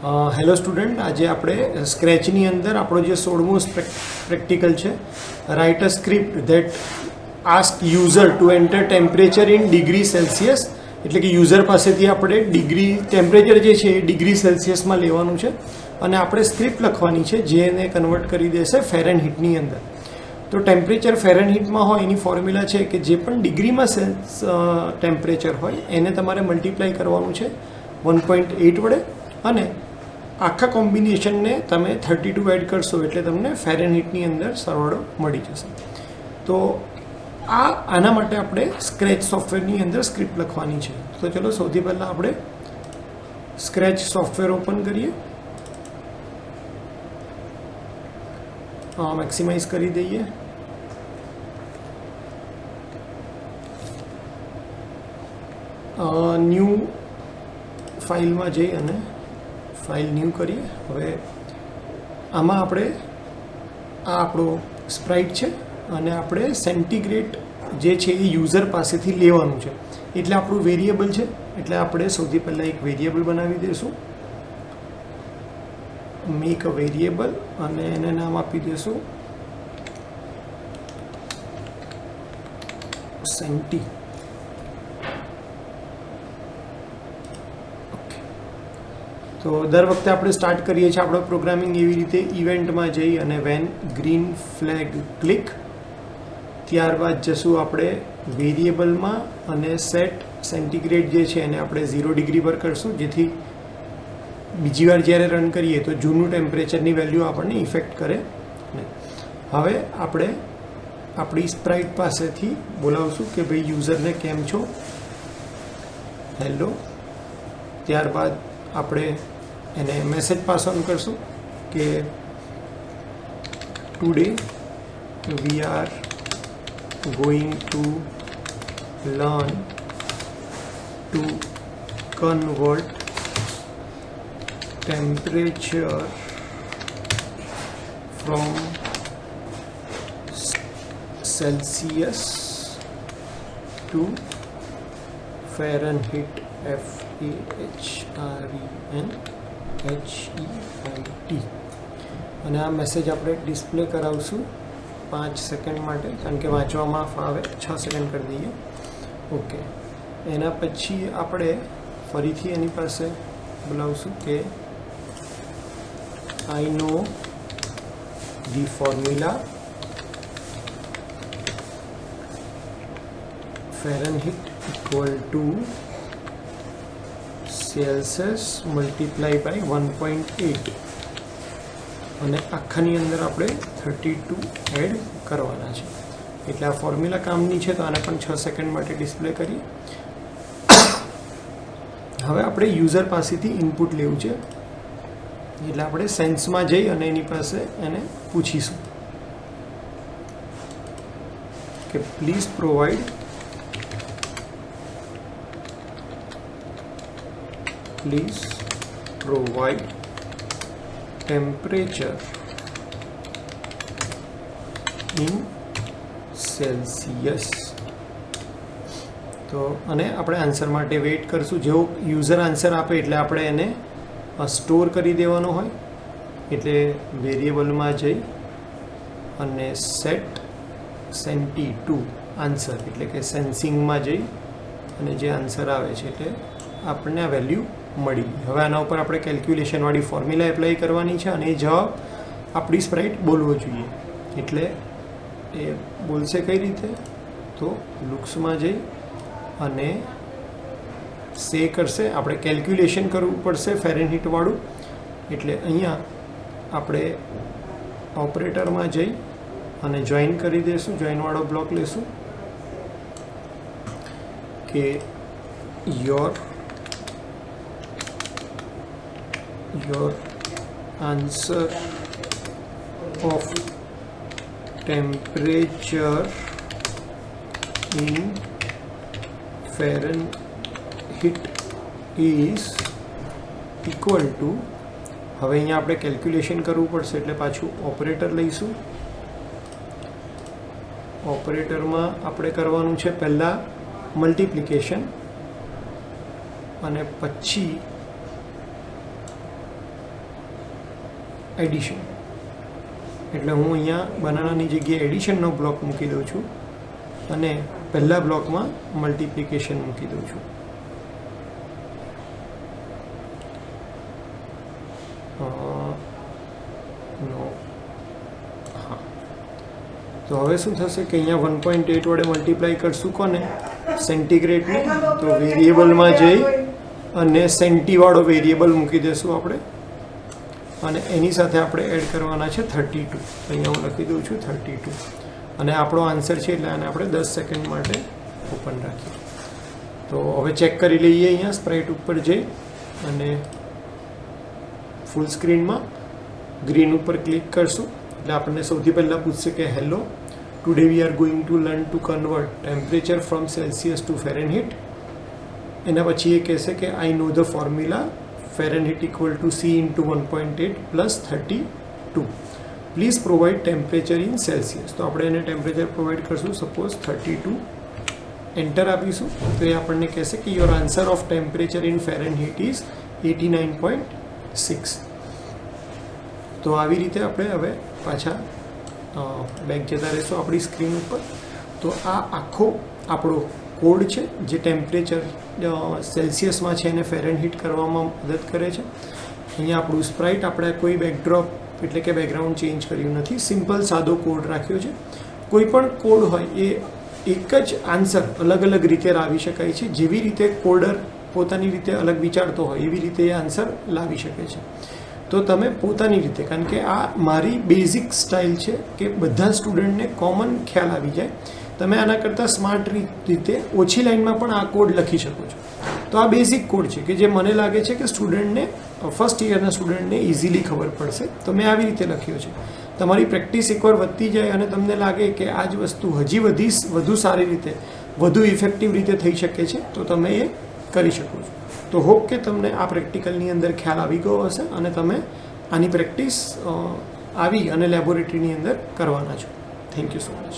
Hello student, આજે આપણે સ્ક્રેચની અંદર આપણો જે 16મો પ્રેક્ટિકલ છે, write a script that ask user two enter temperature in degree Celsius. એટલે કે યુઝર પાસેથી આપણે ટેમ્પરેચર જે છે એ ડિગ્રી સેલ્સિયસમાં લેવાનું છે અને આપણે સ્ક્રિપ્ટ લખવાની છે જે એને કન્વર્ટ કરી દેશે ફેરનહીટની અંદર. તો ટેમ્પરેચર ફેરનહીટમાં હોય એની ફોર્મ્યુલા છે કે જે પણ ડિગ્રીમાં ટેમ્પરેચર હોય એને તમારે મલ્ટીપ્લાય કરવાનું છે 1.8 વડે અને આખા કોમ્બિનેશનને તમે 32 એડ કરશો એટલે તમને ફેરનહીટની અંદર સરવાળો મળી જશે. તો આના માટે આપણે સ્ક્રેચ સોફ્ટવેરની અંદર સ્ક્રિપ્ટ લખવાની છે. તો ચલો સૌથી પહેલાં આપણે સ્ક્રેચ સોફ્ટવેર ઓપન કરીએ, મેક્સિમાઇઝ કરી દઈએ. ન્યૂ ફાઇલમાં જઈ અને ફાઇલ ન્યૂ કરીએ. હવે આમાં આપણે આ આપણો સ્પ્રાઇટ છે અને આપણે સેન્ટીગ્રેડ જે છે એ યુઝર પાસેથી લેવાનું છે. એટલે આપણું વેરિયેબલ છે, એટલે આપણે સૌથી પહેલાં એક વેરિયેબલ બનાવી દઈશું, મેક અ વેરિયેબલ, અને એને નામ આપી દઈશું સેન્ટી. તો દર વખતે આપણે સ્ટાર્ટ કરીએ છીએ આપણો પ્રોગ્રામિંગ એવી રીતે, ઇવેન્ટમાં જઈ અને વેન ગ્રીન ફ્લેગ ક્લિક, ત્યારબાદ જશું આપણે વેરિયેબલમાં અને સેટ સેન્ટીગ્રેડ જે છે એને આપણે 0 ડિગ્રી પર કરશું, જેથી બીજી વાર જ્યારે રન કરીએ તો જૂનું ટેમ્પરેચરની વેલ્યુ આપણને ઇફેક્ટ કરે નહીં. હવે આપણે આપણી સ્પ્રાઇટ પાસેથી બોલાવશું કે ભાઈ યુઝરને કેમ છો, હેલો. ત્યારબાદ આપણે એને મેસેજ પાસ ઓન કરશું કે today we are going to learn to convert temperature from Celsius to Fahrenheit, FARENHEIT. અને આ મેસેજ આપણે ડિસ્પ્લે કરાવશું 5 સેકન્ડ માટે, કારણ કે વાંચવામાં ફાવે. 6 સેકન્ડ કરી દઈએ. ઓકે. એના પછી આપણે ફરીથી એની પાસે બોલાવશું કે I know the formula Fahrenheit equal to Celsius multiply by 1.8 અને આખાની અંદર આપણે 32 એડ કરવાના છે. એટલે આ ફોર્મ્યુલા કામની છે, તો આને પણ 6 સેકન્ડ માટે ડિસ્પ્લે કરીએ. હવે આપણે યુઝર પાસેથી ઇનપુટ લેવું છે, એટલે આપણે સેન્સમાં જઈ અને એની પાસે એને પૂછીશું કે please provide temperature in Celsius. તો અને આપણે આન્સર માટે વેઇટ કરશું. જેવો યુઝર આન્સર આપે એટલે આપણે એને સ્ટોર કરી દેવાનો હોય. એટલે વેરિયેબલમાં જઈ અને સેટ સેન્ટી ટુ આન્સર, એટલે કે સેન્સિંગમાં જઈ અને જે આન્સર આવે છે એટલે આપણને આ વેલ્યુ મળી. હવે આના ઉપર આપણે કેલ્ક્યુલેશનવાળી ફોર્મ્યુલા એપ્લાય કરવાની છે અને એ જવાબ આપણી સ્પ્રાઇટ બોલવો જોઈએ. એટલે એ બોલશે કઈ રીતે, તો લુક્સમાં જઈ અને સે કરશે. આપણે કેલ્ક્યુલેશન કરવું પડશે ફેરનહીટવાળું, એટલે અહીંયા આપણે ઓપરેટરમાં જઈ અને જોઈન કરી દઈશું, જોઈનવાળો બ્લોક લેશું કે your answer of temperature in Fahrenheit is equal to. હવે અહીંયા આપણે કેલ્ક્યુલેશન કરવું પડશે એટલે પાછું ઓપરેટર લઈશું. ઓપરેટરમાં આપણે કરવાનું છે પહેલાં મલ્ટીપ્લિકેશન અને પછી એડિશન. એટલે હું અહીંયા બનાનાની જગ્યાએ એડિશનનો બ્લોક મૂકી દઉં છું અને પહેલા બ્લોકમાં મલ્ટિપ્લિકેશન મૂકી દઉં છું. હા, તો હવે શું થશે કે અહીંયા 1.8 વડે મલ્ટીપ્લાય કરશું કોને? સેન્ટીગ્રેડને. તો વેરિયેબલમાં જઈ અને સેન્ટીવાળો વેરિયેબલ મૂકી દઈશું આપણે અને એની સાથે આપણે એડ કરવાના છે 32. તો અહીંયા હું લખી દઉં છું 32 અને આપણો આન્સર છે એટલે આને આપણે 10 સેકન્ડ માટે ઓપન રાખીએ. તો હવે ચેક કરી લઈએ. અહીંયા સ્પ્રાઇટ ઉપર જઈ અને ફૂલ સ્ક્રીનમાં ગ્રીન ઉપર ક્લિક કરશું એટલે આપણને સૌથી પહેલાં પૂછશે કે hello, today we are going to learn to convert temperature from Celsius to Fahrenheit. એના પછી એ કહેશે કે I know the formula Fahrenheit equal to C into 1.8 plus 32. Please provide temperature in Celsius. તો આપણે એને ટેમ્પરેચર પ્રોવાઈડ કરશું, suppose 32. Enter આપીશું તો એ આપણને કહેશે કે your answer of temperature in Fahrenheit is 89.6. તો આવી રીતે આપણે હવે પાછા બેક જતા રહીશું આપણી સ્ક્રીન ઉપર. તો આ આખો આપણો કોડ છે જે ટેમ્પરેચર સેલ્સિયસમાં છે એને ફેરનહીટ કરવામાં મદદ કરે છે. અહીંયા આપણું સ્પ્રાઇટ આપણે કોઈ બેકડ્રોપ એટલે કે બેકગ્રાઉન્ડ ચેન્જ કર્યું નથી, સિમ્પલ સાદો કોડ રાખ્યો છે. કોઈ પણ કોડ હોય એ એક જ આન્સર અલગ અલગ રીતે લાવી શકાય છે. જેવી રીતે કોડર પોતાની રીતે અલગ વિચારતો હોય એવી રીતે એ આન્સર લાવી શકે છે. તો તમે પોતાની રીતે, કારણ કે આ મારી બેઝિક સ્ટાઇલ છે કે બધા સ્ટુડન્ટને કોમન ખ્યાલ આવી જાય, તમે આના કરતાં સ્માર્ટ રીતે ઓછી લાઇનમાં પણ આ કોડ લખી શકો છો. તો આ બેઝિક કોડ છે કે જે મને લાગે છે કે સ્ટુડન્ટને ફર્સ્ટ યરના સ્ટુડન્ટને ઇઝીલી ખબર પડશે. તો મેં આવી રીતે લખ્યો છે. તમારી પ્રેક્ટિસ એકવાર વધતી જાય અને તમને લાગે કે આ જ વસ્તુ હજી વધુ સારી રીતે, વધુ ઇફેક્ટિવ રીતે થઈ શકે છે તો તમે એ કરી શકો છો. તો હોપ કે તમને આ પ્રેક્ટિકલની અંદર ખ્યાલ આવી ગયો હશે અને તમે આની પ્રેક્ટિસ આવી અને લેબોરેટરીની અંદર કરવાના છો. Thank you so much.